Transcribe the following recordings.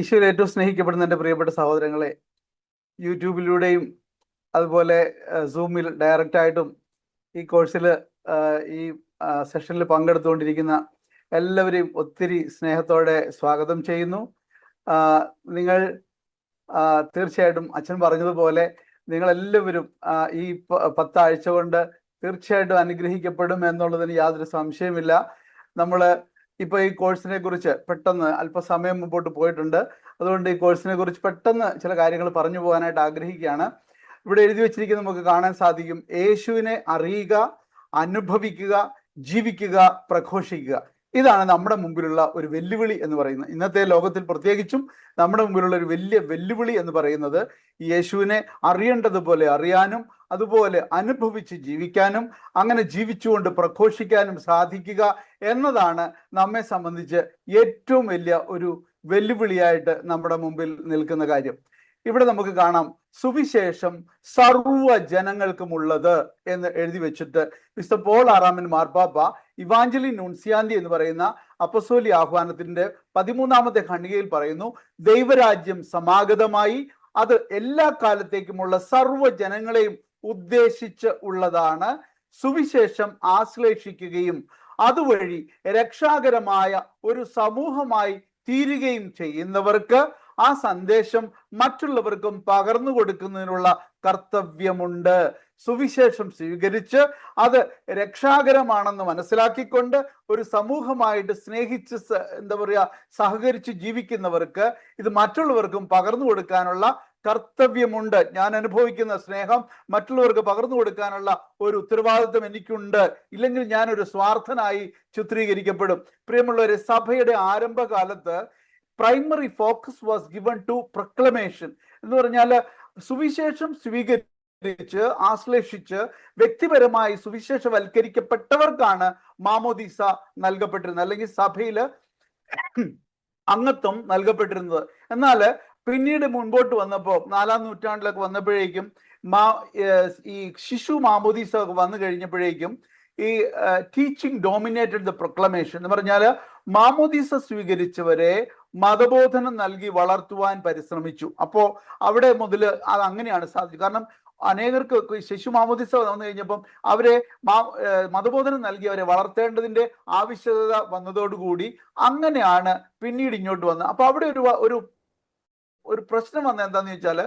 ഈശോയിൽ ഏറ്റവും സ്നേഹിക്കപ്പെടുന്ന എൻ്റെ പ്രിയപ്പെട്ട സഹോദരങ്ങളെ, യൂട്യൂബിലൂടെയും അതുപോലെ സൂമിൽ ഡയറക്റ്റായിട്ടും ഈ കോഴ്സിൽ ഈ സെഷനിൽ പങ്കെടുത്തുകൊണ്ടിരിക്കുന്ന എല്ലാവരെയും ഒത്തിരി സ്നേഹത്തോടെ സ്വാഗതം ചെയ്യുന്നു. നിങ്ങൾ തീർച്ചയായിട്ടും അച്ഛൻ പറഞ്ഞതുപോലെ നിങ്ങളെല്ലാവരും ഈ 10 ആഴ്ച കൊണ്ട് തീർച്ചയായിട്ടും അനുഗ്രഹിക്കപ്പെടും എന്നുള്ളതിന് യാതൊരു സംശയമില്ല. നമ്മൾ ഇപ്പോൾ ഈ കോഴ്സിനെ കുറിച്ച് പെട്ടെന്ന് അല്പസമയം മുമ്പോട്ട് പോയിട്ടുണ്ട്. അതുകൊണ്ട് ഈ കോഴ്സിനെ കുറിച്ച് പെട്ടെന്ന് ചില കാര്യങ്ങൾ പറഞ്ഞു പോകാനായിട്ട് ആഗ്രഹിക്കുകയാണ്. ഇവിടെ എഴുതി വെച്ചിരിക്കുന്നത് നമുക്ക് കാണാൻ സാധിക്കും. യേശുവിനെ അറിയുക, അനുഭവിക്കുക, ജീവിക്കുക, പ്രഘോഷിക്കുക. ഇതാണ് നമ്മുടെ മുമ്പിലുള്ള ഒരു വെല്ലുവിളി എന്ന് പറയുന്നത്. ഇന്നത്തെ ലോകത്തിൽ പ്രത്യേകിച്ചും നമ്മുടെ മുമ്പിലുള്ള ഒരു വലിയ വെല്ലുവിളി എന്ന് പറയുന്നത് യേശുവിനെ അറിയേണ്ടതുപോലെ അറിയാനും അതുപോലെ അനുഭവിച്ച് ജീവിക്കാനും അങ്ങനെ ജീവിച്ചുകൊണ്ട് പ്രഘോഷിക്കാനും സാധിക്കുക എന്നതാണ് നമ്മെ സംബന്ധിച്ച് ഏറ്റവും വലിയ ഒരു വെല്ലുവിളിയായിട്ട് നമ്മുടെ മുമ്പിൽ നിൽക്കുന്ന കാര്യം. ഇവിടെ നമുക്ക് കാണാം, സുവിശേഷം സർവ്വ ജനങ്ങൾക്കുമുള്ളത് എന്ന് എഴുതി വെച്ചിട്ട് മിസ്റ്റർ പോൾ ആറാമൻ മാർപ്പാപ്പ ഇവാഞ്ചലി നൂൻസിയാന്തി എന്ന് പറയുന്ന അപ്പസ്തോലിക ആഹ്വാനത്തിന്റെ 13ാമത്തെ ഖണ്ഡികയിൽ പറയുന്നു, ദൈവരാജ്യം സമാഗതമായി, അത് എല്ലാ കാലത്തേക്കുമുള്ള സർവ്വ ജനങ്ങളെയും ഉദ്ദേശിച്ച് ഉള്ളതാണ്. സുവിശേഷം ആശ്ലേഷിക്കുകയും അതുവഴി രക്ഷാകരമായ ഒരു സമൂഹമായി തീരുകയും ചെയ്യുന്നവർക്ക് ആ സന്ദേശം മറ്റുള്ളവർക്കും പകർന്നു കൊടുക്കുന്നതിനുള്ള കർത്തവ്യമുണ്ട്. സുവിശേഷം സ്വീകരിച്ച് അത് രക്ഷാകരമാണെന്ന് മനസ്സിലാക്കിക്കൊണ്ട് ഒരു സമൂഹമായിട്ട് സ്നേഹിച്ച് സഹകരിച്ച് ജീവിക്കുന്നവർക്ക് ഇത് മറ്റുള്ളവർക്കും പകർന്നു കൊടുക്കാനുള്ള കർത്തവ്യമുണ്ട്. ഞാൻ അനുഭവിക്കുന്ന സ്നേഹം മറ്റുള്ളവർക്ക് പകർന്നു കൊടുക്കാനുള്ള ഒരു ഉത്തരവാദിത്വം എനിക്കുണ്ട്. ഇല്ലെങ്കിൽ ഞാനൊരു സ്വാർത്ഥനായി ചിത്രീകരിക്കപ്പെടും. പ്രിയമുള്ളവരെ, സഭയുടെ ആരംഭകാലത്ത് primary focus was given to proclamation എന്ന് പറഞ്ഞാൽ സുവിശേഷം സ്വീകരിച്ച് ആശ്ലേഷിച്ച് വ്യക്തിപരമായി സുവിശേഷവൽക്കരിക്കപ്പെട്ടവർക്കാണ് മാമോദീസ നൽകപ്പെട്ടിരുന്നത്, അല്ലെങ്കിൽ സഭയിൽ അംഗത്വം നൽകപ്പെട്ടിരുന്നത്. എന്നാൽ പിന്നീട് മുൻപോട്ട് വന്നപ്പോൾ 4-ാം നൂറ്റാണ്ടിലൊക്കെ വന്നപ്പോഴേക്കും ഈ ശിശു മാമോദീസ വന്നു കഴിഞ്ഞപ്പോഴേക്കും ഈ ടീച്ചിങ് ഡോമിനേറ്റഡ് ദ പ്രൊക്ലമേഷൻ എന്ന് പറഞ്ഞാൽ മാമോദീസ സ്വീകരിച്ചവരെ മതബോധനം നൽകി വളർത്തുവാൻ പരിശ്രമിച്ചു. അപ്പോൾ അവിടെ മുതൽ അത് അങ്ങനെയാണ് സാധിച്ചത്. കാരണം അനേകർക്ക് ശിശു മാമോദീസ വന്നു കഴിഞ്ഞപ്പം അവരെ മതബോധനം നൽകി അവരെ വളർത്തേണ്ടതിന്റെ ആവശ്യകത വന്നതോടുകൂടി അങ്ങനെയാണ് പിന്നീട് ഇങ്ങോട്ട് വന്നത്. അപ്പൊ അവിടെ ഒരു പ്രശ്നം വന്നത് എന്താന്ന് വെച്ചാൽ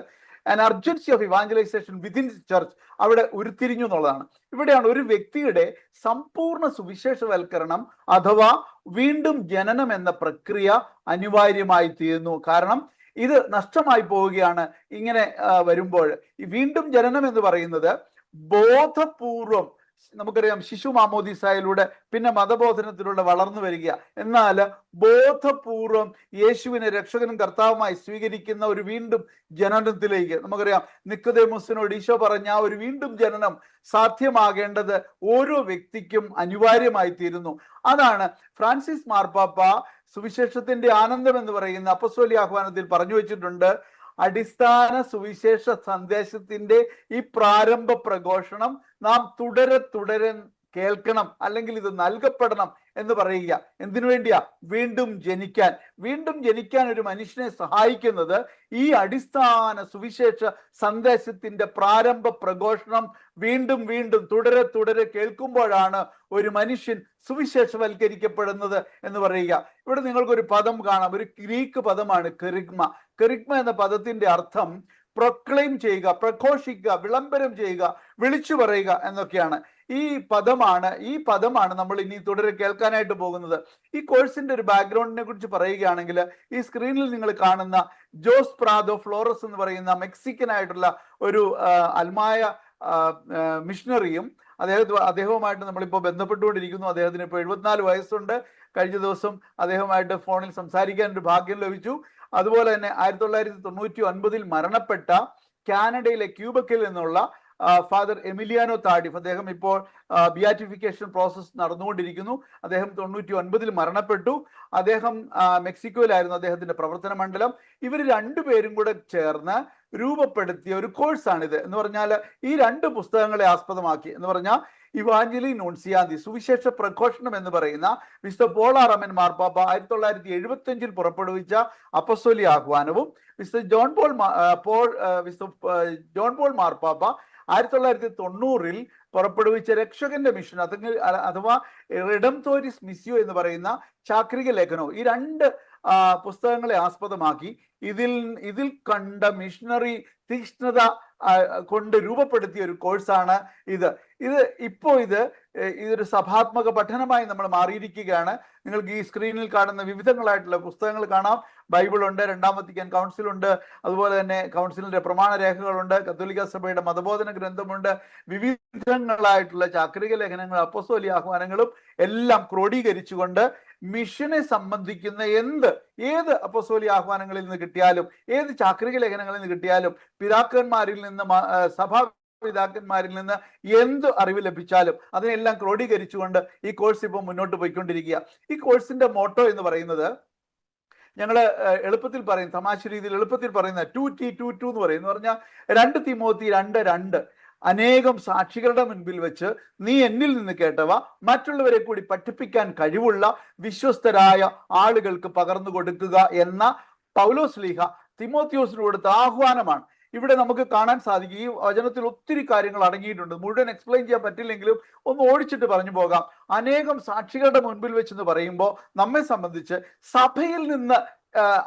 an urgency of evangelization within the church അവിടെ ഉരുത്തിരിഞ്ഞു എന്നുള്ളതാണ്. ഇവിടെയാണ് ഒരു വ്യക്തിയുടെ സമ്പൂർണ്ണ സുവിശേഷവൽക്കരണം അഥവാ വീണ്ടും ജനനം എന്ന പ്രക്രിയ അനിവാര്യമായി തീരുന്നു. കാരണം ഇത് നഷ്ടമായി പോവുകയാണ് ഇങ്ങനെ വരുമ്പോൾ. ഈ വീണ്ടും ജനനം എന്ന് പറയുന്നത് ബോധപൂർവം, നമുക്കറിയാം ശിശു മാമോദീസായിലൂടെ പിന്നെ മതബോധനത്തിലൂടെ വളർന്നു വരിക, എന്നാൽ ബോധപൂർവം യേശുവിനെ രക്ഷകനും കർത്താവുമായി സ്വീകരിക്കുന്ന ഒരു വീണ്ടും ജനനത്തിലേക്ക്, നമുക്കറിയാം നിക്കോദേമോസിനോട് ഈശോ പറഞ്ഞ ആ ഒരു വീണ്ടും ജനനം സാധ്യമാകേണ്ടത് ഓരോ വ്യക്തിക്കും അനിവാര്യമായി തീരുന്നു. അതാണ് ഫ്രാൻസിസ് മാർപ്പാപ്പ സുവിശേഷത്തിന്റെ ആനന്ദം എന്ന് പറയുന്ന അപ്പസ്തോലിക ആഹ്വാനത്തിൽ പറഞ്ഞു വെച്ചിട്ടുണ്ട്. അടിസ്ഥാന സുവിശേഷ സന്ദേശത്തിന്റെ ഈ പ്രാരംഭ പ്രഘോഷണം നാം തുടരെ കേൾക്കണം, അല്ലെങ്കിൽ ഇത് നൽകപ്പെടണം എന്ന് പറയുക. എന്തിനു വേണ്ടിയാ? വീണ്ടും ജനിക്കാൻ. വീണ്ടും ജനിക്കാൻ ഒരു മനുഷ്യനെ സഹായിക്കുന്നത് ഈ അടിസ്ഥാന സുവിശേഷ സന്ദേശത്തിന്റെ പ്രാരംഭ പ്രഘോഷണം വീണ്ടും വീണ്ടും തുടരെ കേൾക്കുമ്പോഴാണ് ഒരു മനുഷ്യൻ സുവിശേഷവൽക്കരിക്കപ്പെടുന്നത് എന്ന് പറയുക. ഇവിടെ നിങ്ങൾക്കൊരു പദം കാണാം, ഒരു ഗ്രീക്ക് പദമാണ് കെറിഗ്മ. കെറിഗ്മ എന്ന പദത്തിന്റെ അർത്ഥം പ്രൊക്ലെയിം ചെയ്യുക, പ്രഘോഷിക്കുക, വിളംബരം ചെയ്യുക, വിളിച്ചു പറയുക എന്നൊക്കെയാണ്. ഈ പദമാണ് നമ്മൾ ഇനി തുടരെ കേൾക്കാനായിട്ട് പോകുന്നത്. ഈ കോഴ്സിന്റെ ഒരു ബാക്ക്ഗ്രൗണ്ടിനെ കുറിച്ച് പറയുകയാണെങ്കിൽ, ഈ സ്ക്രീനിൽ നിങ്ങൾ കാണുന്ന ജോസ് പ്രാദോ ഫ്ലോറസ് എന്ന് പറയുന്ന മെക്സിക്കൻ ആയിട്ടുള്ള ഒരു അൽമായ മിഷണറിയും അദ്ദേഹവുമായിട്ട് നമ്മളിപ്പോൾ ബന്ധപ്പെട്ടുകൊണ്ടിരിക്കുന്നു. അദ്ദേഹത്തിന് ഇപ്പോൾ 74 വയസ്സുണ്ട്. കഴിഞ്ഞ ദിവസം അദ്ദേഹമായിട്ട് ഫോണിൽ സംസാരിക്കാൻ ഒരു ഭാഗ്യം ലഭിച്ചു. അതുപോലെ തന്നെ 1999 മരണപ്പെട്ട കാനഡയിലെ ക്യൂബക്കിൽ നിന്നുള്ള ഫാദർ എമിലിയാനോ താഡിഫ്. അദ്ദേഹം ഇപ്പോൾ ബിയാറ്റിഫിക്കേഷൻ പ്രോസസ് നടന്നുകൊണ്ടിരിക്കുന്നു. അദ്ദേഹം 99 മരണപ്പെട്ടു. അദ്ദേഹം മെക്സിക്കോയിലായിരുന്നു അദ്ദേഹത്തിന്റെ പ്രവർത്തന മണ്ഡലം. ഇവർ രണ്ടുപേരും കൂടെ ചേർന്ന് രൂപപ്പെടുത്തിയ ഒരു കോഴ്സാണിത്. എന്ന് പറഞ്ഞാൽ ഈ 2 പുസ്തകങ്ങളെ ആസ്പദമാക്കി, എന്ന് പറഞ്ഞാൽ ഇവാഞ്ചലി നൂൺസിയാന്തി, സുവിശേഷ പ്രഘോഷണം എന്ന് പറയുന്ന വിശുദ്ധ പോൾ ആറാമൻ മാർപ്പാപ്പ 1975 പുറപ്പെടുവിച്ച അപ്പസ്തോലിക ആഹ്വാനവും വിശുദ്ധ ജോൺ പോൾ മാർപ്പാപ്പ 1990 പുറപ്പെടുവിച്ച രക്ഷകന്റെ മിഷൻ അഥവാ റിഡംതോരിസ് മിസ്സിയോ എന്ന് പറയുന്ന ചാക്രിക ലേഖനവും, ഈ 2 പുസ്തകങ്ങളെ ആസ്പദമാക്കി ഇതിൽ കണ്ട മിഷണറി തീക്ഷ്ണത കൊണ്ട് രൂപപ്പെടുത്തിയ ഒരു കോഴ്സാണ് ഇത്. ഇതൊരു സഭാത്മക പഠനമായി നമ്മൾ മാറിയിരിക്കുകയാണ്. നിങ്ങൾക്ക് ഈ സ്ക്രീനിൽ കാണുന്ന വിവിധങ്ങളായിട്ടുള്ള പുസ്തകങ്ങൾ കാണാം. ബൈബിൾ ഉണ്ട്, രണ്ടാം വത്തിക്കാൻ കൗൺസിൽ ഉണ്ട്, അതുപോലെ തന്നെ കൗൺസിലിന്റെ പ്രമാണ രേഖകളുണ്ട്, കത്തോലിക്ക സഭയുടെ മതബോധന ഗ്രന്ഥമുണ്ട്, വിവിധങ്ങളായിട്ടുള്ള ചാക്രിക ലേഖനങ്ങൾ, അപ്പോസ്തോലിക ആഹ്വാനങ്ങളും എല്ലാം ക്രോഡീകരിച്ചുകൊണ്ട് മിഷനെ സംബന്ധിക്കുന്ന ഏത് അപ്പോസ്തോലിക ആഹ്വാനങ്ങളിൽ നിന്ന് കിട്ടിയാലും, ഏത് ചാക്രിക ലേഖനങ്ങളിൽ നിന്ന് കിട്ടിയാലും, പിതാക്കന്മാരിൽ നിന്ന് പിതാക്കന്മാരിൽ നിന്ന് എന്ത് അറിവ് ലഭിച്ചാലും അതിനെല്ലാം ക്രോഡീകരിച്ചുകൊണ്ട് ഈ കോഴ്സ് ഇപ്പോൾ മുന്നോട്ട് പോയിക്കൊണ്ടിരിക്കുക. ഈ കോഴ്സിന്റെ മോട്ടോ എന്ന് പറയുന്നത്, ഞങ്ങൾ എളുപ്പത്തിൽ പറയും, തമാശ രീതിയിൽ എളുപ്പത്തിൽ പറയുന്ന 2T22 എന്ന് പറയും. എന്ന് പറഞ്ഞാൽ 2 തിമോത്തി 2:2, അനേകം സാക്ഷികളുടെ മുൻപിൽ വെച്ച് നീ എന്നിൽ നിന്ന് കേട്ടവ മറ്റുള്ളവരെ കൂടി പഠിപ്പിക്കാൻ കഴിവുള്ള വിശ്വസ്തരായ ആളുകൾക്ക് പകർന്നു കൊടുക്കുക എന്ന പൗലോസ് ശ്ലീഹ തിമോത്തിയോസിന് കൊടുത്ത ആഹ്വാനമാണ് ഇവിടെ നമുക്ക് കാണാൻ സാധിക്കും. ഈ വചനത്തിൽ ഒത്തിരി കാര്യങ്ങൾ അടങ്ങിയിട്ടുണ്ട്. മുഴുവൻ എക്സ്പ്ലെയിൻ ചെയ്യാൻ പറ്റില്ലെങ്കിലും ഒന്ന് ഓടിച്ചിട്ട് പറഞ്ഞു പോകാം. അനേകം സാക്ഷികളുടെ മുൻപിൽ വെച്ചെന്ന് പറയുമ്പോൾ നമ്മെ സംബന്ധിച്ച് സഭയിൽ നിന്ന്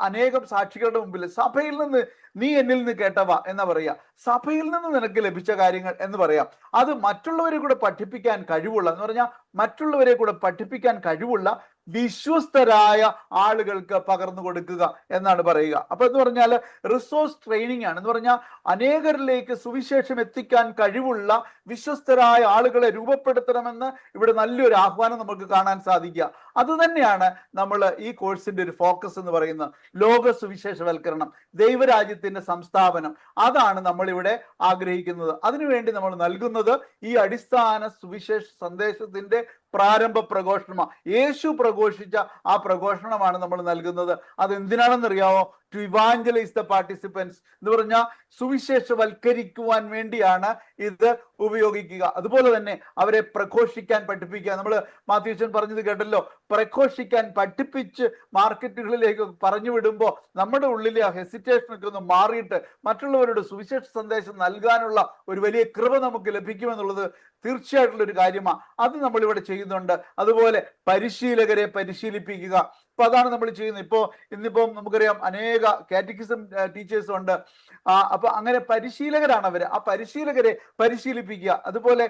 അനേകം സാക്ഷികളുടെ മുമ്പിൽ, സഭയിൽ നിന്ന് നീ എന്നിൽ നിന്ന് കേട്ടവ എന്ന് പറയാ, സഭയിൽ നിന്ന് നിനക്ക് ലഭിച്ച കാര്യങ്ങൾ എന്ന് പറയാം. അത് മറ്റുള്ളവരെ കൂടെ പഠിപ്പിക്കാൻ കഴിവുള്ള, എന്ന് പറഞ്ഞാൽ മറ്റുള്ളവരെ കൂടെ പഠിപ്പിക്കാൻ കഴിവുള്ള വിശ്വസ്തരായ ആളുകൾക്ക് പകർന്നു കൊടുക്കുക എന്നാണ് പറയുക. അപ്പൊ എന്ന് പറഞ്ഞാൽ റിസോഴ്സ് ട്രെയിനിങ് ആണ്. എന്ന് പറഞ്ഞാൽ അനേകരിലേക്ക് സുവിശേഷം എത്തിക്കാൻ കഴിവുള്ള വിശ്വസ്തരായ ആളുകളെ രൂപപ്പെടുത്തണമെന്ന് ഇവിടെ നല്ലൊരു ആഹ്വാനം നമുക്ക് കാണാൻ സാധിക്കുക. അത് തന്നെയാണ് നമ്മൾ ഈ കോഴ്സിന്റെ ഒരു ഫോക്കസ് എന്ന് പറയുന്നത്. ലോക സുവിശേഷവൽക്കരണം, ദൈവരാജ്യത്തിന്റെ സംസ്ഥാപനം, അതാണ് നമ്മൾ ഇവിടെ ആഗ്രഹിക്കുന്നത്. അതിനുവേണ്ടി നമ്മൾ നൽകുന്നത് ഈ അടിസ്ഥാന സുവിശേഷ സന്ദേശത്തിന്റെ പ്രാരംഭ പ്രഘോഷണമാണ്. യേശു പ്രഘോഷിച്ച ആ പ്രഘോഷണമാണ് നമ്മൾ നൽകുന്നത്. അത് എന്തിനാണെന്നറിയാമോ? ടു ഇവാഞ്ചലൈസ് ദ പാർട്ടിസിപ്പൻസ് എന്ന് പറഞ്ഞാൽ സുവിശേഷവൽക്കരിക്കുവാൻ വേണ്ടിയാണ് ഇത് ഉപയോഗിക്കുക. അതുപോലെ തന്നെ അവരെ പ്രഘോഷിക്കാൻ പഠിപ്പിക്കുക. നമ്മൾ മാത്യുച്ചൻ പറഞ്ഞത് കേട്ടല്ലോ, പ്രഘോഷിക്കാൻ പഠിപ്പിച്ച് മാർക്കറ്റുകളിലേക്ക് പറഞ്ഞു വിടുമ്പോൾ നമ്മുടെ ഉള്ളിലെ ആ ഹെസിറ്റേഷനൊക്കെ ഒന്ന് മാറിയിട്ട് മറ്റുള്ളവരുടെ സുവിശേഷ സന്ദേശം നൽകാനുള്ള ഒരു വലിയ കൃപ നമുക്ക് ലഭിക്കുമെന്നുള്ളത് തീർച്ചയായിട്ടുള്ള ഒരു കാര്യമാണ്. അത് നമ്മളിവിടെ ചെയ്യുന്നുണ്ട്. അതുപോലെ പരിശീലകരെ പരിശീലിപ്പിക്കുക. അപ്പൊ അതാണ് നമ്മൾ ചെയ്യുന്നത്. ഇന്നിപ്പം നമുക്കറിയാം അനേക കാറ്റക്കിസം ടീച്ചേഴ്സും ഉണ്ട്. അപ്പൊ അങ്ങനെ പരിശീലകരാണ് അവര്. ആ പരിശീലകരെ പരിശീലിപ്പിക്കുക. അതുപോലെ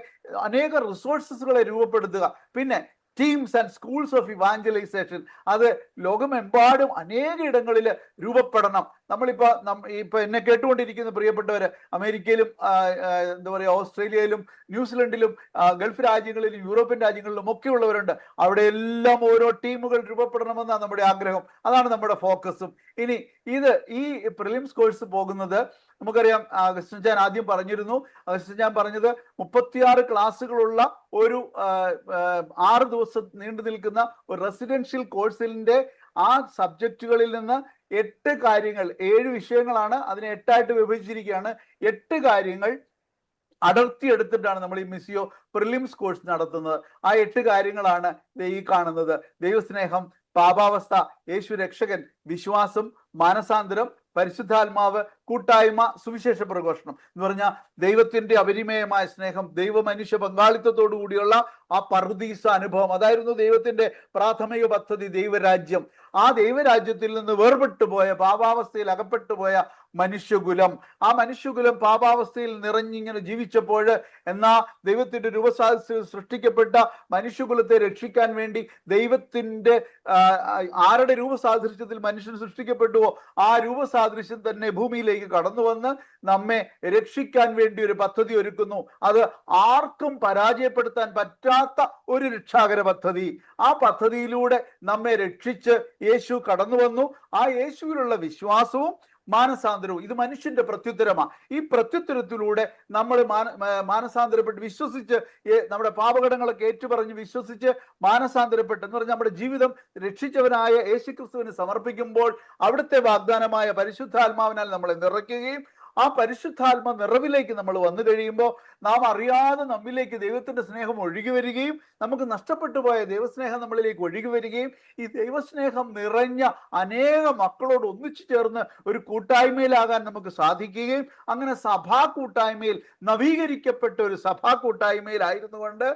അനേക റിസോഴ്സസുകളെ രൂപപ്പെടുത്തുക. പിന്നെ teams and schools of evangelisation, അത് ലോകമെമ്പാടും അനേക ഇടങ്ങളിൽ രൂപപ്പെടണം. ഇപ്പൊ എന്നെ കേട്ടുകൊണ്ടിരിക്കുന്ന പ്രിയപ്പെട്ടവര് അമേരിക്കയിലും എന്താ പറയുക, ഓസ്ട്രേലിയയിലും ന്യൂസിലൻഡിലും ഗൾഫ് രാജ്യങ്ങളിലും യൂറോപ്യൻ രാജ്യങ്ങളിലും ഒക്കെ ഉള്ളവരുണ്ട്. അവിടെ എല്ലാം ഓരോ ടീമുകൾ രൂപപ്പെടണമെന്നാണ് നമ്മുടെ ആഗ്രഹം. അതാണ് നമ്മുടെ ഫോക്കസും. ഇനി ഈ പ്രിലിംസ് കോഴ്സ് പോകുന്നത് നമുക്കറിയാം, അഗസ്റ്റിൻ ചാൻ ആദ്യം പറഞ്ഞിരുന്നു. അഗസ്റ്റിൻ ചാൻ പറഞ്ഞത് 36 ക്ലാസ്സുകളുള്ള ഒരു 6 ദിവസം നീണ്ടു നിൽക്കുന്ന ഒരു റെസിഡൻഷ്യൽ കോഴ്സിന്റെ ആ സബ്ജക്റ്റുകളിൽ നിന്ന് 8 കാര്യങ്ങൾ, 7 വിഷയങ്ങളാണ്, അതിനെ 8 ആയിട്ട് വിഭജിച്ചിരിക്കുകയാണ്. 8 കാര്യങ്ങൾ അടർത്തിയെടുത്തിട്ടാണ് നമ്മൾ ഈ മിസ്സിയോ പ്രിലിംസ് കോഴ്സ് നടത്തുന്നത്. ആ 8 കാര്യങ്ങളാണ് ഈ കാണുന്നത്. ദൈവസ്നേഹം, പാപാവസ്ഥ, യേശു രക്ഷകൻ, വിശ്വാസം, മാനസാന്തരം, പരിശുദ്ധാത്മാവ്, കൂട്ടായ്മ, സുവിശേഷ പ്രഘോഷണം. എന്ന് പറഞ്ഞാൽ ദൈവത്തിന്റെ അപരിമേയമായ സ്നേഹം, ദൈവ മനുഷ്യ പങ്കാളിത്തത്തോടു കൂടിയുള്ള ആ പറുദീസ അനുഭവം, അതായിരുന്നു ദൈവത്തിന്റെ പ്രാഥമിക പദ്ധതി, ദൈവരാജ്യം. ആ ദൈവരാജ്യത്തിൽ നിന്ന് വേർപെട്ടു പോയ, പാപാവസ്ഥയിൽ അകപ്പെട്ടു പോയ മനുഷ്യകുലം, ആ മനുഷ്യകുലം പാപാവസ്ഥയിൽ നിറഞ്ഞിങ്ങനെ ജീവിച്ചപ്പോൾ എന്നാ ദൈവത്തിന്റെ രൂപസാദൃശ്യത്തിൽ സൃഷ്ടിക്കപ്പെട്ട മനുഷ്യകുലത്തെ രക്ഷിക്കാൻ വേണ്ടി ദൈവത്തിന്റെ ആരുടെ രൂപസാദൃശ്യത്തിൽ മനുഷ്യൻ സൃഷ്ടിക്കപ്പെട്ടുവോ ആ രൂപസാദൃശ്യം തന്നെ ഭൂമിയിലേക്ക് കടന്നു വന്ന് നമ്മെ രക്ഷിക്കാൻ വേണ്ടി ഒരു പദ്ധതി ഒരുക്കുന്നു. അത് ആർക്കും പരാജയപ്പെടുത്താൻ പറ്റാത്ത ഒരു രക്ഷാകര പദ്ധതി. ആ പദ്ധതിയിലൂടെ നമ്മെ രക്ഷിച്ച് യേശു കടന്നു വന്നു. ആ യേശുവിലുള്ള വിശ്വാസവും മാനസാന്തരവും. ഇത് മനുഷ്യന്റെ പ്രത്യുത്തരമാണ്. ഈ പ്രത്യുത്തരത്തിലൂടെ നമ്മൾ മാനസാന്തരപ്പെട്ട് വിശ്വസിച്ച് നമ്മുടെ പാപകടങ്ങളൊക്കെ ഏറ്റുപറഞ്ഞ് വിശ്വസിച്ച് മാനസാന്തരപ്പെട്ട് എന്ന് പറഞ്ഞാൽ നമ്മുടെ ജീവിതം രക്ഷിച്ചവനായ യേശുക്രിസ്തുവിന് സമർപ്പിക്കുമ്പോൾ അവിടുത്തെ വാഗ്ദാനമായ പരിശുദ്ധാത്മാവിനാൽ നമ്മളെ നിറയ്ക്കുകയും ആ പരിശുദ്ധാത്മ നിറവിലേക്ക് നമ്മൾ വന്നു കഴിയുമ്പോൾ നാം അറിയാതെ നമ്മിലേക്ക് ദൈവത്തിന്റെ സ്നേഹം ഒഴുകി വരികയും നമുക്ക് നഷ്ടപ്പെട്ടു പോയ ദൈവസ്നേഹം നമ്മളിലേക്ക് ഒഴുകി വരികയും ഈ ദൈവസ്നേഹം നിറഞ്ഞ അനേക മക്കളോട് ഒന്നിച്ചു ചേർന്ന് ഒരു കൂട്ടായ്മയിലാകാൻ നമുക്ക് സാധിക്കുകയും അങ്ങനെ സഭാ കൂട്ടായ്മയിൽ നവീകരിക്കപ്പെട്ട ഒരു സഭാ കൂട്ടായ്മയിലായിരുന്നു കൊണ്ട്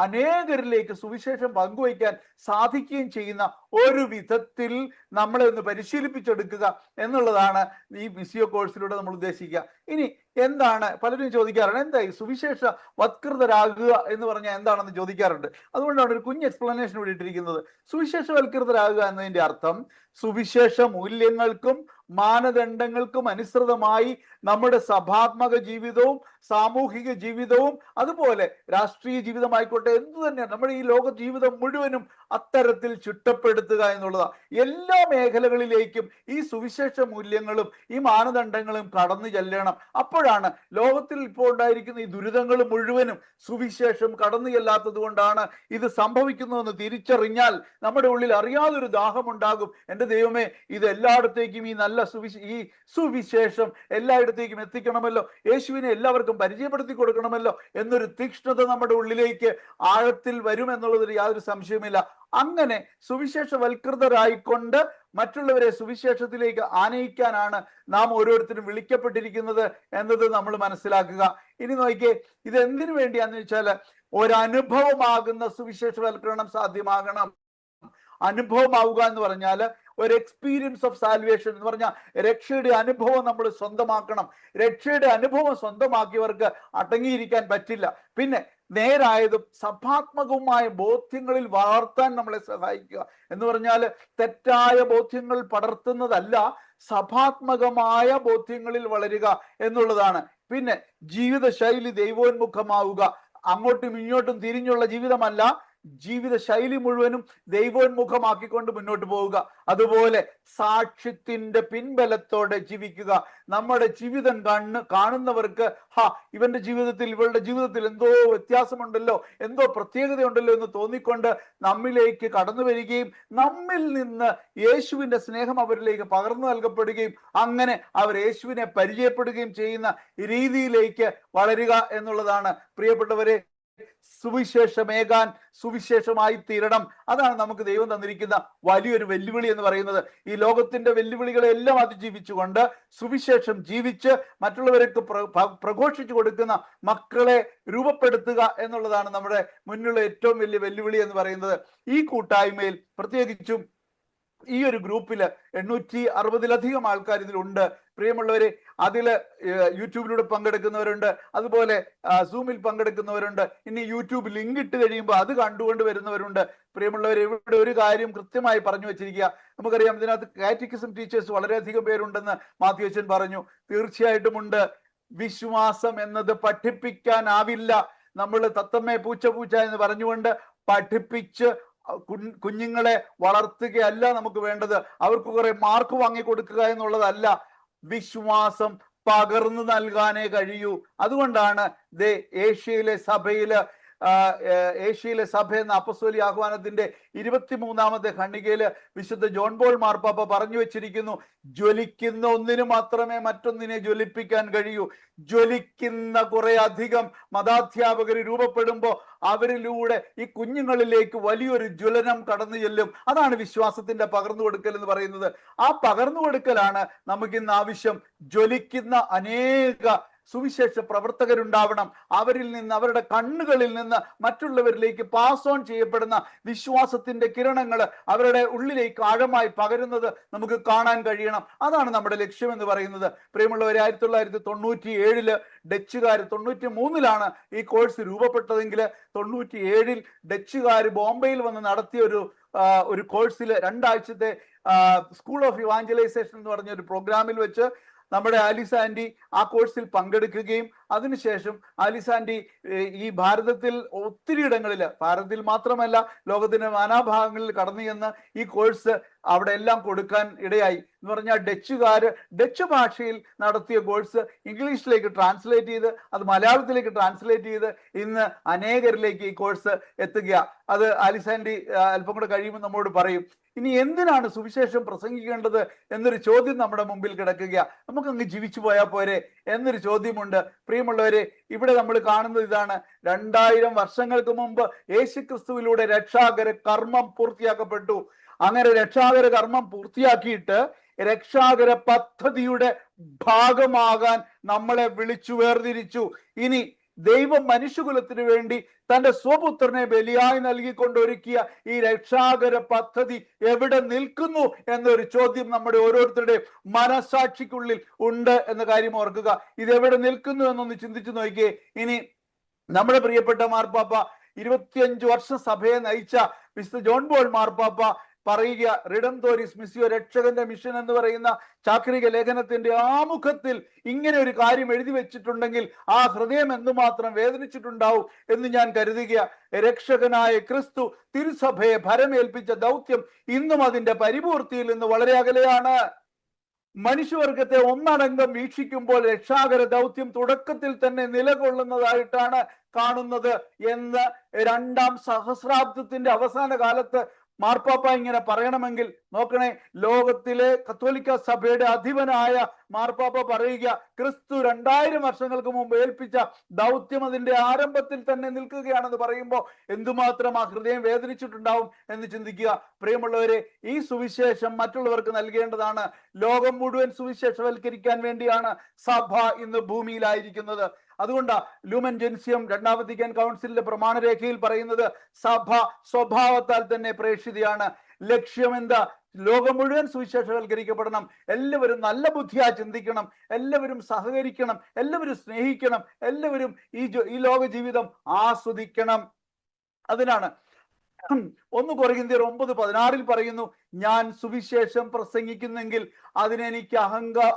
അനേകരിലേക്ക് സുവിശേഷം പങ്കുവയ്ക്കാൻ സാധിക്കുകയും ചെയ്യുന്ന ഒരു വിധത്തിൽ നമ്മളെ ഒന്ന് പരിശീലിപ്പിച്ചെടുക്കുക എന്നുള്ളതാണ് ഈ മിസിയോ കോഴ്സിലൂടെ നമ്മൾ ഉദ്ദേശിക്കുക. ഇനി എന്താണ് പലരും ചോദിക്കാറുണ്ട്, എന്തായി സുവിശേഷ വത്കൃതരാകുക എന്ന് പറഞ്ഞാൽ എന്താണെന്ന് ചോദിക്കാറുണ്ട്. അതുകൊണ്ടാണ് ഒരു കുഞ്ഞ് എക്സ്പ്ലനേഷൻ ഇവിടെ ഇട്ടിരിക്കുന്നത്. സുവിശേഷവൽകൃതരാകുക എന്നതിന്റെ അർത്ഥം സുവിശേഷ മൂല്യങ്ങൾക്കും മാനദണ്ഡങ്ങൾക്കും അനുസൃതമായി നമ്മുടെ സഭാത്മക ജീവിതവും സാമൂഹിക ജീവിതവും അതുപോലെ രാഷ്ട്രീയ ജീവിതമായിക്കോട്ടെ എന്തു തന്നെയാണ് നമ്മുടെ ഈ ലോക ജീവിതം മുഴുവനും അത്തരത്തിൽ ചുറ്റപ്പെടുത്തുക എന്നുള്ളതാണ്. എല്ലാ മേഖലകളിലേക്കും ഈ സുവിശേഷ മൂല്യങ്ങളും ഈ മാനദണ്ഡങ്ങളും കടന്നു ചെല്ലണം. അപ്പോഴാണ് ലോകത്തിൽ ഇപ്പോൾ ഉണ്ടായിരിക്കുന്ന ഈ ദുരിതങ്ങൾ മുഴുവനും സുവിശേഷം കടന്നു ചെല്ലാത്തത് കൊണ്ടാണ് ഇത് സംഭവിക്കുന്നതെന്ന് തിരിച്ചറിഞ്ഞാൽ നമ്മുടെ ഉള്ളിൽ അറിയാതൊരു ദാഹമുണ്ടാകും. എൻ്റെ ദൈവമേ, ഇത് എല്ലായിടത്തേക്കും ഈ നല്ല ഈ സുവിശേഷം എല്ലായിടത്തേക്കും എത്തിക്കണമല്ലോ, യേശുവിനെ എല്ലാവർക്കും പരിചയപ്പെടുത്തി കൊടുക്കണമല്ലോ എന്നൊരു തീക്ഷ്ണത നമ്മുടെ ഉള്ളിലേക്ക് ആഴത്തിൽ വരുമെന്നുള്ളതിൽ യാതൊരു സംശയമില്ല. അങ്ങനെ സുവിശേഷവൽകൃതരായിക്കൊണ്ട് മറ്റുള്ളവരെ സുവിശേഷത്തിലേക്ക് ആനയിക്കാനാണ് നാം ഓരോരുത്തരും വിളിക്കപ്പെട്ടിരിക്കുന്നത് എന്നത് നമ്മൾ മനസ്സിലാക്കുക. ഇനി നോക്കിയേ, ഇത് എന്തിനു വേണ്ടിയാന്ന് വെച്ചാൽ ഒരനുഭവമാകുന്ന സുവിശേഷവൽക്കരണം സാധ്യമാകണം. അനുഭവമാവുക എന്ന് പറഞ്ഞാൽ ഒരു എക്സ്പീരിയൻസ് ഓഫ് സാൽവേഷൻ എന്ന് പറഞ്ഞാൽ രക്ഷയുടെ അനുഭവം നമ്മൾ സ്വന്തമാക്കണം. രക്ഷയുടെ അനുഭവം സ്വന്തമാക്കിയവർക്ക് അടങ്ങിയിരിക്കാൻ പറ്റില്ല. പിന്നെ നേരായതും സഭാത്മകവുമായ ബോധ്യങ്ങളിൽ വളർത്താൻ നമ്മളെ സഹായിക്കുക എന്ന് പറഞ്ഞാൽ തെറ്റായ ബോധ്യങ്ങൾ പടർത്തുന്നതല്ല, സഭാത്മകമായ ബോധ്യങ്ങളിൽ വളരുക എന്നുള്ളതാണ്. പിന്നെ ജീവിതശൈലി ദൈവോന്മുഖമാവുക, അങ്ങോട്ടും ഇങ്ങോട്ടും തിരിഞ്ഞുള്ള ജീവിതമല്ല, ജീവിത ശൈലി മുഴുവനും ദൈവോന്മുഖമാക്കിക്കൊണ്ട് മുന്നോട്ട് പോവുക. അതുപോലെ സാക്ഷ്യത്തിന്റെ പിൻബലത്തോടെ ജീവിക്കുക. നമ്മുടെ ജീവിതം കാണുന്നവർക്ക് ഇവന്റെ ജീവിതത്തിൽ ഇവളുടെ ജീവിതത്തിൽ എന്തോ വ്യത്യാസമുണ്ടല്ലോ, എന്തോ പ്രത്യേകതയുണ്ടല്ലോ എന്ന് തോന്നിക്കൊണ്ട് നമ്മിലേക്ക് കടന്നു വരികയും നമ്മിൽ നിന്ന് യേശുവിന്റെ സ്നേഹം അവരിലേക്ക് പകർന്നു നൽകപ്പെടുകയും അങ്ങനെ അവർ യേശുവിനെ പരിചയപ്പെടുകയും ചെയ്യുന്ന രീതിയിലേക്ക് വളരുക എന്നുള്ളതാണ്. പ്രിയപ്പെട്ടവരെ, സുവിശേഷമേകാൻ സുവിശേഷമായി തീരണം. അതാണ് നമുക്ക് ദൈവം തന്നിരിക്കുന്ന വലിയൊരു വെല്ലുവിളി എന്ന് പറയുന്നത്. ഈ ലോകത്തിന്റെ വെല്ലുവിളികളെ എല്ലാം അതിജീവിച്ചുകൊണ്ട് സുവിശേഷം ജീവിച്ച് മറ്റുള്ളവർക്ക് പ്രഘോഷിച്ചു കൊടുക്കുന്ന മക്കളെ രൂപപ്പെടുത്തുക എന്നുള്ളതാണ് നമ്മുടെ മുന്നിലുള്ള ഏറ്റവും വലിയ വെല്ലുവിളി എന്ന് പറയുന്നത്. ഈ കൂട്ടായ്മയിൽ പ്രത്യേകിച്ചും ഈ ഒരു ഗ്രൂപ്പില് 860-ലധികം ആൾക്കാർ ഇതിലുണ്ട്. പ്രിയമുള്ളവരെ, അതില് യൂട്യൂബിലൂടെ പങ്കെടുക്കുന്നവരുണ്ട്, അതുപോലെ സൂമിൽ പങ്കെടുക്കുന്നവരുണ്ട്, ഇനി യൂട്യൂബ് ലിങ്ക് ഇട്ട് കഴിയുമ്പോൾ അത് കണ്ടുകൊണ്ട് വരുന്നവരുണ്ട്. പ്രിയമുള്ളവരെ, ഇവിടെ ഒരു കാര്യം കൃത്യമായി പറഞ്ഞു വെച്ചിരിക്കുക. നമുക്കറിയാം, ഇതിനകത്ത് കാറ്റക്കിസം ടീച്ചേഴ്സ് വളരെയധികം പേരുണ്ടെന്ന് മാത്യു അച്ഛൻ പറഞ്ഞു. തീർച്ചയായിട്ടും ഉണ്ട്. വിശ്വാസം എന്നത് പഠിപ്പിക്കാനാവില്ല. നമ്മൾ തത്തമ്മേ പൂച്ച പൂച്ച എന്ന് പറഞ്ഞുകൊണ്ട് പഠിപ്പിച്ച് കുഞ്ഞുങ്ങളെ വളർത്തുകയല്ല നമുക്ക് വേണ്ടത്. അവർക്ക് കുറെ മാർക്ക് വാങ്ങിക്കൊടുക്കുക എന്നുള്ളതല്ല. വിശ്വാസം പകർന്നു നൽകാനേ കഴിയൂ. അതുകൊണ്ടാണ് ഏഷ്യയിലെ സഭ എന്ന അപ്പസ്തോലിക ആഹ്വാനത്തിന്റെ 23-ാമത്തെ ഖണ്ഡികയില് വിശുദ്ധ ജോൺ പോൾ മാർപ്പാപ്പ പറഞ്ഞു വെച്ചിരിക്കുന്നു, ജ്വലിക്കുന്ന ഒന്നിന് മാത്രമേ മറ്റൊന്നിനെ ജ്വലിപ്പിക്കാൻ കഴിയൂ. ജ്വലിക്കുന്ന കുറെ അധികം മതാധ്യാപകർ രൂപപ്പെടുമ്പോൾ അവരിലൂടെ ഈ കുഞ്ഞുങ്ങളിലേക്ക് വലിയൊരു ജ്വലനം കടന്നു ചെല്ലും. അതാണ് വിശ്വാസത്തിന്റെ പകർന്നു കൊടുക്കൽ എന്ന് പറയുന്നത്. ആ പകർന്നു കൊടുക്കലാണ് നമുക്കിന്ന് ആവശ്യം. ജ്വലിക്കുന്ന അനേക സുവിശേഷ പ്രവർത്തകരുണ്ടാവണം. അവരിൽ നിന്ന്, അവരുടെ കണ്ണുകളിൽ നിന്ന് മറ്റുള്ളവരിലേക്ക് പാസ് ഓൺ ചെയ്യപ്പെടുന്ന വിശ്വാസത്തിന്റെ കിരണങ്ങൾ അവരുടെ ഉള്ളിലേക്ക് ആഴമായി പകരുന്നത് നമുക്ക് കാണാൻ കഴിയണം. അതാണ് നമ്മുടെ ലക്ഷ്യം എന്ന് പറയുന്നത്. പ്രിയമുള്ളവരെ, 1997 ഡച്ചുകാർ, 93-ലാണ് ഈ കോഴ്സ് രൂപപ്പെട്ടതെങ്കിൽ 97 ഡച്ചുകാർ ബോംബെയിൽ വന്ന് നടത്തിയ ഒരു കോഴ്സിൽ 2 ആഴ്ചത്തെ സ്കൂൾ ഓഫ് ഇവാഞ്ചലൈസേഷൻ എന്ന് പറഞ്ഞ ഒരു പ്രോഗ്രാമിൽ വെച്ച് നമ്മുടെ ആലിസ് ആന്റി ആ കോഴ്സിൽ പങ്കെടുക്കുകയും അതിനുശേഷം ആലിസ് ആന്റി ഈ ഭാരതത്തിൽ ഒത്തിരി ഇടങ്ങളിൽ, ഭാരതത്തിൽ മാത്രമല്ല ലോകത്തിന്റെ നാനാഭാഗങ്ങളിൽ കടന്നു ചെന്ന് ഈ കോഴ്സ് അവിടെ എല്ലാം കൊടുക്കാൻ ഇടയായി. എന്ന് പറഞ്ഞാൽ ഡച്ച് ഭാഷയിൽ നടത്തിയ കോഴ്സ് ഇംഗ്ലീഷിലേക്ക് ട്രാൻസ്ലേറ്റ് ചെയ്ത് അത് മലയാളത്തിലേക്ക് ട്രാൻസ്ലേറ്റ് ചെയ്ത് ഇന്ന് അനേകരിലേക്ക് ഈ കോഴ്സ് എത്തുക. അത് ആലിസ് ആന്റി അല്പം കൂടെ കഴിയുമ്പോൾ നമ്മോട് പറയും. ഇനി എന്തിനാണ് സുവിശേഷം പ്രസംഗിക്കേണ്ടത് എന്നൊരു ചോദ്യം നമ്മുടെ മുമ്പിൽ കിടക്കുക. നമുക്കങ്ങ് ജീവിച്ചു പോയാൽ പോരെ എന്നൊരു ചോദ്യമുണ്ട്. പ്രിയമുള്ളവരെ, ഇവിടെ നമ്മൾ കാണുന്നത് ഇതാണ്. 2000 വർഷങ്ങൾക്ക് മുമ്പ് യേശുക്രിസ്തുവിലൂടെ രക്ഷാകര കർമ്മം പൂർത്തിയാക്കപ്പെട്ടു. അങ്ങനെ രക്ഷാകര കർമ്മം പൂർത്തിയാക്കിയിട്ട് രക്ഷാകര പദ്ധതിയുടെ ഭാഗമാകാൻ നമ്മളെ വിളിച്ചു വേർതിരിച്ചു. ഇനി ദൈവം മനുഷ്യകുലത്തിന് വേണ്ടി തന്റെ സ്വപുത്രനെ ബലിയായി നൽകിക്കൊണ്ടൊരുക്കിയ ഈ രക്ഷാകര പദ്ധതി എവിടെ നിൽക്കുന്നു എന്നൊരു ചോദ്യം നമ്മുടെ ഓരോരുത്തരുടെയും മനസാക്ഷിക്കുള്ളിൽ ഉണ്ട് എന്ന കാര്യം ഓർക്കുക. ഇതെവിടെ നിൽക്കുന്നു എന്നൊന്ന് ചിന്തിച്ചു നോക്കിയേ. ഇനി നമ്മുടെ പ്രിയപ്പെട്ട മാർപ്പാപ്പ 25 വർഷം സഭയെ നയിച്ച വിശുദ്ധ ജോൺ പോൾ മാർപ്പാപ്പ പറയുക, റിഡംതോറിസ് മിസ്സിയോ, രക്ഷകന്റെ മിഷൻ എന്ന് പറയുന്ന ചാക്രിക ലേഖനത്തിന്റെ ആമുഖത്തിൽ ഇങ്ങനെ ഒരു കാര്യം എഴുതി വെച്ചിട്ടുണ്ടെങ്കിൽ ആ ഹൃദയം എന്തുമാത്രം വേദനിച്ചിട്ടുണ്ടാവും എന്ന് ഞാൻ കരുതുക. രക്ഷകനായ ക്രിസ്തു തിരുസഭയെ ഭരമേൽപ്പിച്ച ദൗത്യം ഇന്നും അതിന്റെ പരിപൂർത്തിയിൽ നിന്ന് വളരെ അകലെയാണ്. മനുഷ്യവർഗത്തെ ഒന്നടങ്കം വീക്ഷിക്കുമ്പോൾ രക്ഷാകര ദൗത്യം തുടക്കത്തിൽ തന്നെ നിലകൊള്ളുന്നതായിട്ടാണ് കാണുന്നത് എന്ന് 2ാം സഹസ്രാബ്ദത്തിന്റെ അവസാന കാലത്ത് മാർപ്പാപ്പ ഇങ്ങനെ പറയണമെങ്കിൽ നോക്കണേ, ലോകത്തിലെ കത്തോലിക്ക സഭയുടെ അധിപനായ മാർപ്പാപ്പ പറയുക, ക്രിസ്തു 2000 വർഷങ്ങൾക്ക് മുമ്പ് ഏൽപ്പിച്ച ദൗത്യം അതിന്റെ ആരംഭത്തിൽ തന്നെ നിൽക്കുകയാണെന്ന് പറയുമ്പോൾ എന്തുമാത്രം ആ ഹൃദയം വേദനിച്ചിട്ടുണ്ടാവും എന്ന് ചിന്തിക്കുക. പ്രിയമുള്ളവരെ, ഈ സുവിശേഷം മറ്റുള്ളവർക്ക് നൽകേണ്ടതാണ്. ലോകം മുഴുവൻ സുവിശേഷവൽക്കരിക്കാൻ വേണ്ടിയാണ് സഭ ഇന്ന് ഭൂമിയിലായിരിക്കുന്നത്. അതുകൊണ്ടാ ലൂമൻ ജെൻസിയം 2ാം വത്തിക്കാൻ കൗൺസിലിന്റെ പ്രമാണരേഖയിൽ പറയുന്നത് സഭ സ്വഭാവത്താൽ തന്നെ പ്രേക്ഷിതയാണ്. ലക്ഷ്യം എന്താ? ലോകം മുഴുവൻ സുവിശേഷവൽക്കരിക്കപ്പെടണം. എല്ലാവരും നല്ല ബുദ്ധിയാ ചിന്തിക്കണം, എല്ലാവരും സഹകരിക്കണം, എല്ലാവരും സ്നേഹിക്കണം, എല്ലാവരും ഈ ലോക ജീവിതം ആസ്വദിക്കണം. അതിനാണ് 1 കൊരിന്ത്യർ 9:16 പറയുന്നു, ഞാൻ സുവിശേഷം പ്രസംഗിക്കുന്നെങ്കിൽ അതിനെനിക്ക്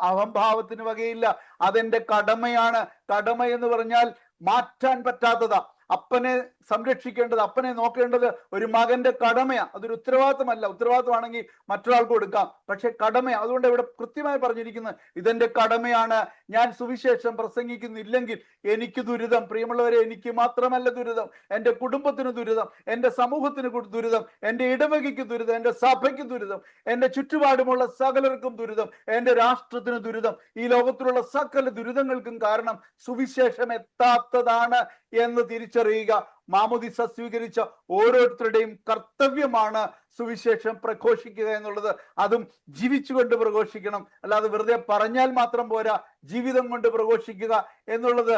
അഹംഭാവത്തിന് വകയില്ല. അതെന്റെ കടമയാണ്. കടമ എന്ന് പറഞ്ഞാൽ മാറ്റാൻ പറ്റാത്തതാ. അപ്പനെ സംരക്ഷിക്കേണ്ടത്, അപ്പനെ നോക്കേണ്ടത് ഒരു മകന്റെ കടമയാണ്. അതൊരു ഉത്തരവാദിത്തമല്ല. ഉത്തരവാദിത്തമാണെങ്കിൽ മറ്റൊരാൾക്ക് കൊടുക്കാം, പക്ഷെ കടമയാണ്. അതുകൊണ്ട് ഇവിടെ കൃത്യമായി പറഞ്ഞിരിക്കുന്നത് ഇതെന്റെ കടമയാണ്. ഞാൻ സുവിശേഷം പ്രസംഗിക്കുന്നില്ലെങ്കിൽ എനിക്ക് ദുരിതം. പ്രിയമുള്ളവരെ, എനിക്ക് മാത്രമല്ല ദുരിതം, എൻ്റെ കുടുംബത്തിന് ദുരിതം, എൻ്റെ സമൂഹത്തിന് ദുരിതം, എൻ്റെ ഇടവകയ്ക്ക് ദുരിതം, എൻ്റെ സഭയ്ക്ക് ദുരിതം, എൻ്റെ ചുറ്റുപാടുമുള്ള സകലർക്കും ദുരിതം, എൻ്റെ രാഷ്ട്രത്തിന് ദുരിതം. ഈ ലോകത്തിലുള്ള സകല ദുരിതങ്ങൾക്കും കാരണം സുവിശേഷം എത്താത്തതാണ് എന്ന് തിരിച്ചറിയുക. മാമോദിസ സ്വീകരിച്ച ഓരോരുത്തരുടെയും കർത്തവ്യമാണ് സുവിശേഷം പ്രഘോഷിക്കുക എന്നുള്ളത്. അതും ജീവിച്ചുകൊണ്ട് പ്രഘോഷിക്കണം, അല്ലാതെ വെറുതെ പറഞ്ഞാൽ മാത്രം പോരാ, ജീവിതം കൊണ്ട് പ്രഘോഷിക്കുക എന്നുള്ളത്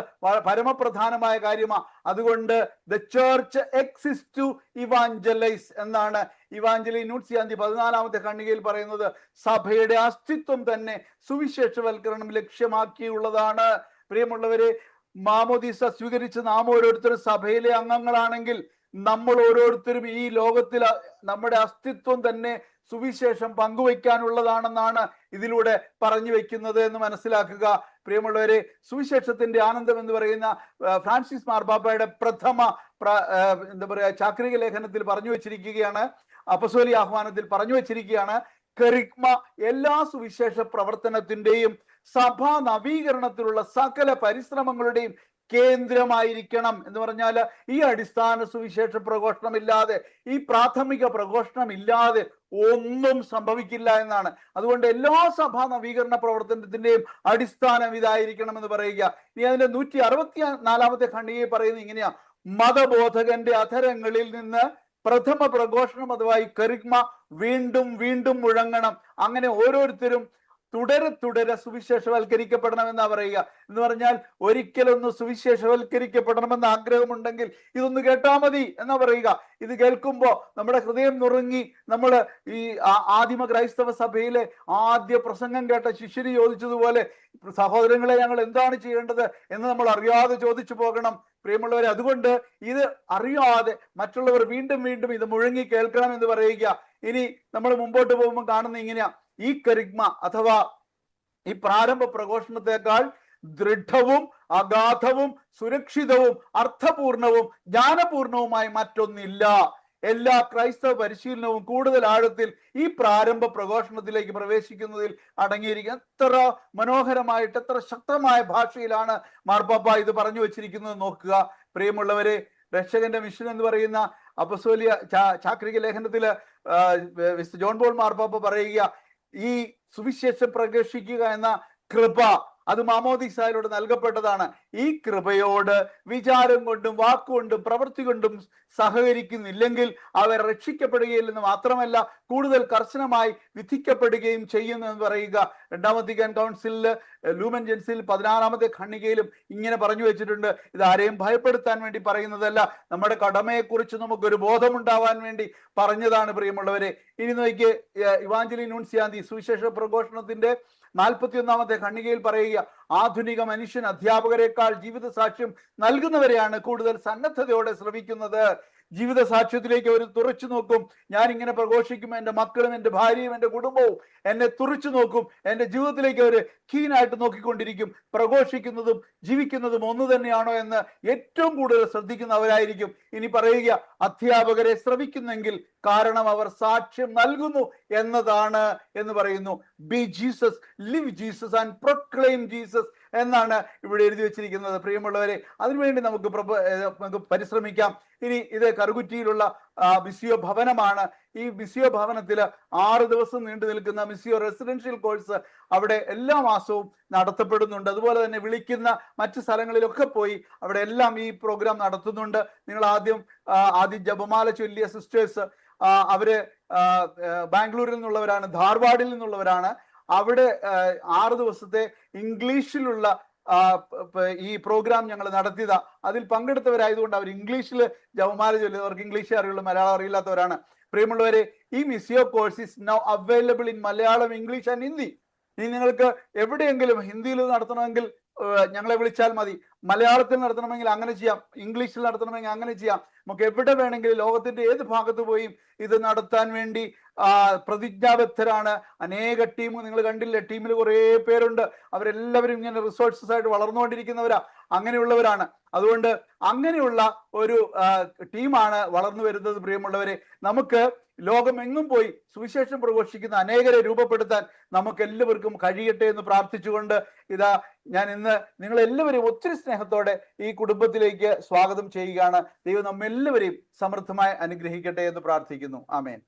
പരമപ്രധാനമായ കാര്യമാണ്. അതുകൊണ്ട് the church exist to evangelise എന്നാണ് ഇവാഞ്ചലി നൂൻസിയാന്തി 14ാമത്തെ ഖണ്ഡികയിൽ പറയുന്നത്. സഭയുടെ അസ്തിത്വം തന്നെ സുവിശേഷവൽക്കരണം ലക്ഷ്യമാക്കിയുള്ളതാണ്. പ്രിയമുള്ളവരെ, മാമോദീസ സ്വീകരിച്ച് നാം ഓരോരുത്തരും സഭയിലെ അംഗങ്ങളാണെങ്കിൽ നമ്മൾ ഓരോരുത്തരും ഈ ലോകത്തിൽ നമ്മുടെ അസ്തിത്വം തന്നെ സുവിശേഷം പങ്കുവയ്ക്കാനുള്ളതാണെന്നാണ് ഇതിലൂടെ പറഞ്ഞു വെക്കുന്നത് എന്ന് മനസ്സിലാക്കുക. പ്രിയമുള്ളവരെ, സുവിശേഷത്തിന്റെ ആനന്ദം എന്ന് പറയുന്ന ഫ്രാൻസിസ് മാർപ്പാപ്പയുടെ പ്രഥമ ചാക്രിക ലേഖനത്തിൽ പറഞ്ഞു വെച്ചിരിക്കുകയാണ്, അപ്പസ്തോലിക ആഹ്വാനത്തിൽ പറഞ്ഞു വെച്ചിരിക്കുകയാണ്, കെറിഗ്മ എല്ലാ സുവിശേഷ പ്രവർത്തനത്തിന്റെയും സഭാ നവീകരണത്തിലുള്ള സകല പരിശ്രമങ്ങളുടെയും കേന്ദ്രമായിരിക്കണം. എന്ന് പറഞ്ഞാൽ ഈ അടിസ്ഥാന സുവിശേഷ പ്രഘോഷണമില്ലാതെ, ഈ പ്രാഥമിക പ്രഘോഷണമില്ലാതെ ഒന്നും സംഭവിക്കില്ല എന്നാണ്. അതുകൊണ്ട് എല്ലാ സഭാ നവീകരണ പ്രവർത്തനത്തിന്റെയും അടിസ്ഥാനം ഇതായിരിക്കണം എന്ന് പറയുക. ഇനി അതിന്റെ 164ാമത്തെ ഖണ്ഡികയിൽ പറയുന്നത് ഇങ്ങനെയാ, മതബോധകന്റെ അധരങ്ങളിൽ നിന്ന് പ്രഥമ പ്രഘോഷണം അഥവാ ഈ കെറിഗ്മ വീണ്ടും വീണ്ടും മുഴങ്ങണം. അങ്ങനെ ഓരോരുത്തരും തുടരെ സുവിശേഷവൽക്കരിക്കപ്പെടണമെന്നാ പറയുക. എന്ന് പറഞ്ഞാൽ ഒരിക്കലൊന്ന് സുവിശേഷവൽക്കരിക്കപ്പെടണമെന്ന് ആഗ്രഹമുണ്ടെങ്കിൽ ഇതൊന്ന് കേട്ടാ മതി എന്നാ പറയുക. ഇത് കേൾക്കുമ്പോൾ നമ്മുടെ ഹൃദയം നുറുങ്ങി. നമ്മൾ ഈ ആദിമ ക്രൈസ്തവ സഭയിലെ ആദ്യ പ്രസംഗം കേട്ട ശിഷ്യര് ചോദിച്ചതുപോലെ, സഹോദരങ്ങളെ ഞങ്ങൾ എന്താണ് ചെയ്യേണ്ടത് എന്ന് നമ്മൾ അറിയാതെ ചോദിച്ചു പോകണം. പ്രിയമുള്ളവരെ, അതുകൊണ്ട് ഇത് അറിയാതെ മറ്റുള്ളവർ വീണ്ടും വീണ്ടും ഇത് മുഴങ്ങി കേൾക്കണം എന്ന് പറയുക. ഇനി നമ്മൾ മുമ്പോട്ട് പോകുമ്പോൾ കാണുന്ന ഇങ്ങനെയാ, ഈ കെറിഗ്മ അഥവാ ഈ പ്രാരംഭ പ്രഘോഷണത്തെക്കാൾ ദൃഢവും അഗാധവും സുരക്ഷിതവും അർത്ഥപൂർണവും ജ്ഞാനപൂർണവുമായി മറ്റൊന്നില്ല. എല്ലാ ക്രൈസ്തവ പരിശീലനവും കൂടുതൽ ആഴത്തിൽ ഈ പ്രാരംഭ പ്രഘോഷണത്തിലേക്ക് പ്രവേശിക്കുന്നതിൽ അടങ്ങിയിരിക്കുന്നത്. എത്ര മനോഹരമായിട്ട്, എത്ര ശക്തമായ ഭാഷയിലാണ് മാർപ്പാപ്പ ഇത് പറഞ്ഞു വെച്ചിരിക്കുന്നത് നോക്കുക പ്രിയമുള്ളവരെ. രക്ഷകന്റെ മിഷൻ എന്ന് പറയുന്ന അപ്പസ്തോലിക ചാക്രിക ലേഖനത്തില് ജോൺ പോൾ മാർപ്പാപ്പ പറയുക, ഈ സുവിശേഷം പ്രഘോഷിക്കുക എന്ന കൃപ അത് മാമോദീസായിലൂടെ നൽകപ്പെട്ടതാണ്. ഈ കൃപയോട് വിചാരം കൊണ്ടും വാക്കുകൊണ്ടും പ്രവൃത്തി കൊണ്ടും സഹകരിക്കുന്നില്ലെങ്കിൽ അവർ രക്ഷിക്കപ്പെടുകയില്ലെന്ന് മാത്രമല്ല കൂടുതൽ കർശനമായി വിധിക്കപ്പെടുകയും ചെയ്യുന്നു എന്ന് പറയുക. രണ്ടാം വത്തിക്കാൻ കൗൺസിലില് ലൂമൻ ജെൻസിൽ 16ാമത്തെ ഖണ്ഡികയിലും ഇങ്ങനെ പറഞ്ഞു വെച്ചിട്ടുണ്ട്. ഇത് ആരെയും ഭയപ്പെടുത്താൻ വേണ്ടി പറയുന്നതല്ല, നമ്മുടെ കടമയെക്കുറിച്ച് നമുക്കൊരു ബോധമുണ്ടാവാൻ വേണ്ടി പറഞ്ഞതാണ് പ്രിയമുള്ളവരെ. ഇനി നോക്കിയേ, ഇവാഞ്ചലി നൂൻസിയാന്തി സുവിശേഷ പ്രഘോഷണത്തിന്റെ 41ാമത്തെ ഖണ്ഡികയിൽ പറയുക, ആധുനിക മനുഷ്യൻ അധ്യാപകരെക്കാൾ ജീവിത സാക്ഷ്യം നൽകുന്നവരെയാണ് കൂടുതൽ സന്നദ്ധതയോടെ ശ്രമിക്കുന്നത്. ജീവിത സാക്ഷ്യത്തിലേക്ക് അവർ തുറച്ചു നോക്കും. ഞാൻ ഇങ്ങനെ പ്രഘോഷിക്കും, എൻ്റെ മക്കളും എൻ്റെ ഭാര്യയും എൻ്റെ കുടുംബവും എന്നെ തുറച്ചു നോക്കും. എൻ്റെ ജീവിതത്തിലേക്ക് അവർ കീനായിട്ട് നോക്കിക്കൊണ്ടിരിക്കും. പ്രഘോഷിക്കുന്നതും ജീവിക്കുന്നതും ഒന്ന് തന്നെയാണോ എന്ന് ഏറ്റവും കൂടുതൽ ശ്രദ്ധിക്കുന്നവരായിരിക്കും. ഇനി പറയുക, അധ്യാപകരെ ശ്രമിക്കുന്നെങ്കിൽ കാരണം അവർ സാക്ഷ്യം നൽകുന്നു എന്നതാണ് എന്ന് പറയുന്നു. B Jesus, live Jesus and proclaim Jesus എന്നാണ് ഇവിടെ എഴുതി വെച്ചിരിക്കുന്നത് പ്രിയമുള്ളവരെ. അതിനുവേണ്ടി നമുക്ക് പരിശ്രമിക്കാം. ഇനി ഇത് കറുകുറ്റിയിലുള്ള മിസിയോ ഭവനമാണ്. ഈ മിസിയോ ഭവനത്തിൽ 6 ദിവസം നീണ്ടു നിൽക്കുന്ന മിസിയോ റെസിഡൻഷ്യൽ കോഴ്സ് അവിടെ എല്ലാ മാസവും നടത്തപ്പെടുന്നുണ്ട്. അതുപോലെ തന്നെ വിളിക്കുന്ന മറ്റു സ്ഥലങ്ങളിലൊക്കെ പോയി അവിടെ എല്ലാം ഈ പ്രോഗ്രാം നടത്തുന്നുണ്ട്. നിങ്ങൾ ആദ്യം ജപമാല ചൊല്ലിയ സിസ്റ്റേഴ്സ് അവര് ബാംഗ്ലൂരിൽ നിന്നുള്ളവരാണ്, ധാർവാഡിൽ നിന്നുള്ളവരാണ്. അവിടെ 6 ദിവസത്തെ ഇംഗ്ലീഷിലുള്ള ഈ പ്രോഗ്രാം ഞങ്ങൾ നടത്തിയതാ. അതിൽ പങ്കെടുത്തവരായതുകൊണ്ട് അവർ ഇംഗ്ലീഷിൽ ജപമാല ചൊല്ലിയത്. അവർക്ക് ഇംഗ്ലീഷേ അറിയുള്ളൂ, മലയാളം അറിയില്ലാത്തവരാണ്. പ്രിയമുള്ളവരെ, ഈ Missio course is now available in Malayalam, English and Hindi. ഇനി നിങ്ങൾക്ക് എവിടെയെങ്കിലും ഹിന്ദിയിൽ നടത്തണമെങ്കിൽ ഞങ്ങളെ വിളിച്ചാൽ മതി. മലയാളത്തിൽ നടത്തണമെങ്കിൽ അങ്ങനെ ചെയ്യാം, ഇംഗ്ലീഷിൽ നടത്തണമെങ്കിൽ അങ്ങനെ ചെയ്യാം. നമുക്ക് എവിടെ വേണമെങ്കിലും ലോകത്തിന്റെ ഏത് ഭാഗത്ത് പോയും ഇത് നടത്താൻ വേണ്ടി പ്രതിജ്ഞാബദ്ധരാണ്. അനേക ടീം നിങ്ങൾ കണ്ടില്ലേ, ടീമിൽ കുറേ പേരുണ്ട്. അവരെല്ലാവരും ഇങ്ങനെ റിസോഴ്സസ് ആയിട്ട് വളർന്നുകൊണ്ടിരിക്കുന്നവരാ, അങ്ങനെയുള്ളവരാണ്. അതുകൊണ്ട് അങ്ങനെയുള്ള ഒരു ടീമാണ് വളർന്നു വരുന്നത് പ്രിയമുള്ളവരെ. നമുക്ക് ലോകമെങ്ങും പോയി സുവിശേഷം പ്രഘോഷിക്കുന്ന അനേകരെ രൂപപ്പെടുത്താൻ നമുക്ക് എല്ലാവർക്കും കഴിയട്ടെ എന്ന് പ്രാർത്ഥിച്ചുകൊണ്ട് ഇതാ ഞാൻ ഇന്ന് നിങ്ങളെല്ലാവരെയും ഒത്തിരി സ്നേഹത്തോടെ ഈ കുടുംബത്തിലേക്ക് സ്വാഗതം ചെയ്യുകയാണ്. ദൈവം നമ്മെല്ലാവരെയും സമൃദ്ധമായി അനുഗ്രഹിക്കട്ടെ എന്ന് പ്രാർത്ഥിക്കുന്നു. ആമേൻ.